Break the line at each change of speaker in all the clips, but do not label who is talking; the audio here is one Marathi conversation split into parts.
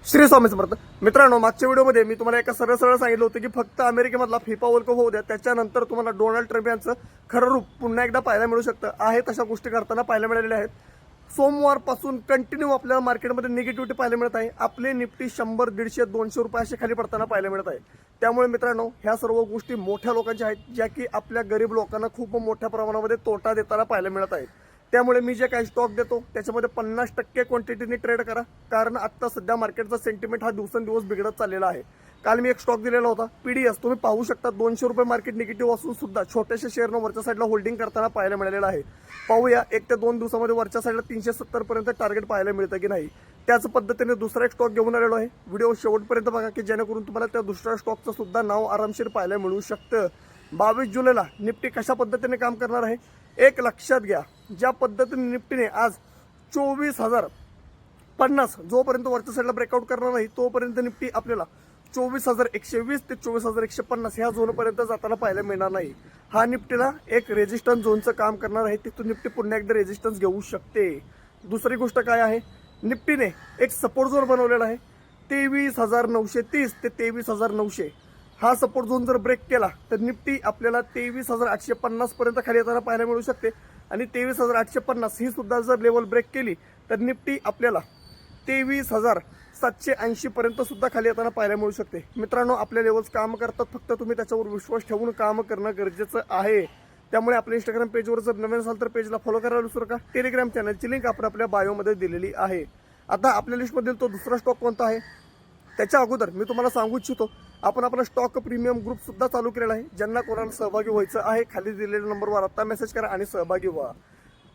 श्री स्वामी समर्थ. मित्रांनो, मागच्या व्हिडिओमध्ये मी तुम्हाला एका सरळ सांगितलं होतं की फक्त अमेरिकेमधला फिफा वर्ल्ड कप होऊ द्या, त्याच्यानंतर तुम्हाला डोनाल्ड ट्रम्प यांचं खरं रूप पुन्हा एकदा पाहायला मिळू शकतं. आहे तशा गोष्टी करताना पाहायला मिळालेल्या आहेत. सोमवारपासून कंटिन्यू आपल्याला मार्केटमध्ये निगेटिव्हिटी पाहायला मिळत आहे. आपले निफ्टी 100, 150, 200 रुपये असे खाली पडताना पाहायला मिळत आहे. त्यामुळे मित्रांनो, ह्या सर्व गोष्टी मोठ्या लोकांच्या आहेत, ज्या की आपल्या गरीब लोकांना खूप मोठ्या प्रमाणामध्ये तोटा देताना पाहायला मिळत आहे. त्यामुळे मी जे काही स्टॉक देतो त्याच्यामध्ये 50% क्वांटिटीने ट्रेड करा, कारण आता सध्या मार्केटचा सेंटिमेंट हा दिवसेंदिवस बिघडत चाललेला आहे. काल मी एक स्टॉक दिलेला होता पीडीएस, तुम्ही पाहू शकता 200 रुपये मार्केट निगेटिव्ह असून सुद्धा छोट्याशा शेअरनं वरच्या साईडला होल्डिंग करताना पाहायला मिळालेला आहे. पाहूया 1 ते 2 दिवसामध्ये वरच्या साईडला 370 पर्यंत टार्गेट पाहायला मिळतं की नाही. त्याच पद्धतीने दुसरा एक स्टॉक घेऊन आलेलो आहे. व्हिडिओ शेवटपर्यंत बघा की जेणेकरून तुम्हाला त्या दुसऱ्या स्टॉकचं सुद्धा नाव आरामशीर पाहायला मिळू शकतं. 22 जुलैला निफ्टी कशा पद्धतीने काम करणार आहे एक लक्षात घ्या. ज्या पद्धतीने निफ्टीने आज 24,050 जोपर्यंत वरच्या साईडला ब्रेकआउट करणार नाही तोपर्यंत निफ्टी आपल्याला 24,120 ते 24,150 ह्या झोनपर्यंत जाताना पाहायला मिळणार नाही. हा निफ्टीला एक रेजिस्टन्स झोनचं काम करणार आहे. तिथून निफ्टी पुन्हा एकदा रेजिस्टन्स घेऊ शकते. दुसरी गोष्ट काय आहे, निफ्टीने एक सपोर्ट झोन बनवलेला आहे 23,930 ते 23,900. हा सपोर्ट झोन जर ब्रेक केला तर निफ्टी आपल्याला 23,850 पर्यंत खाली येताना पाहायला मिळू शकते. आणि 23,850 ही सुद्धा जर लेवल ब्रेक केली तर निफ्टी आपल्याला 23,780 पर्यंत सुद्धा खाली येताना पाहायला मिळू शकते. मित्रांनो, आपल्या लेवल्स काम करतात, फक्त तुम्ही त्याच्यावर विश्वास ठेवून काम करणं गरजेचं आहे. त्यामुळे आपल्या इंस्टाग्राम पेजवर जर नवीन असाल तर पेजला फॉलो करायला विसरू नका. टेलिग्राम चॅनलची लिंक आपण आपल्या बायोमध्ये दिलेली आहे. आता आपल्या लिस्टमधील तो दुसरा स्टॉक कोणता आहे त्याच्या अगोदर मी तुम्हाला सांगू इच्छितो, आपण आपला स्टॉक प्रीमियम ग्रुप सुद्धा चालू केलेला आहे. ज्यांना कोणाला सहभागी व्हायचं आहे खाली दिलेल्या नंबरवर आता मेसेज करा आणि सहभागी व्हा.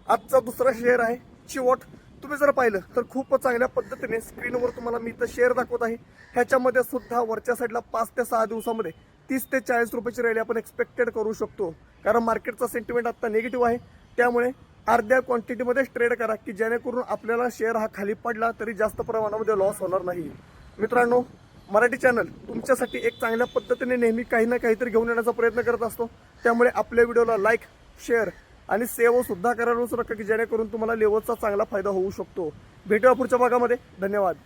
आजचा दुसरा शेअर आहे चिवॉट. तुम्ही जर पाहिलं तर खूप चांगल्या पद्धतीने स्क्रीनवर तुम्हाला मी इथं शेअर दाखवत आहे. ह्याच्यामध्ये सुद्धा वरच्या साईडला 5 ते 6 दिवसामध्ये 30 ते 40 रुपयाची रॅली आपण एक्सपेक्टेड करू शकतो, कारण मार्केटचा सेंटिमेंट आता निगेटिव्ह आहे. त्यामुळे अर्ध्या क्वांटिटीमध्ये ट्रेड करा की जेणेकरून आपल्याला शेअर हा खाली पडला तरी जास्त प्रमाणामध्ये लॉस होणार नाही. मित्रांनो, मराठी चॅनल तुमच्यासाठी एक चांगल्या पद्धतीने नेहमी काही ना काहीतरी घेऊन येण्याचा प्रयत्न करत असतो. त्यामुळे आपल्या व्हिडिओला लाईक, शेअर आणि सेव्ह सुद्धा करायला विसरू नका की जेणेकरून तुम्हाला लेवलचा चांगला फायदा होऊ शकतो. भेटूया पुढच्या भागामध्ये. धन्यवाद.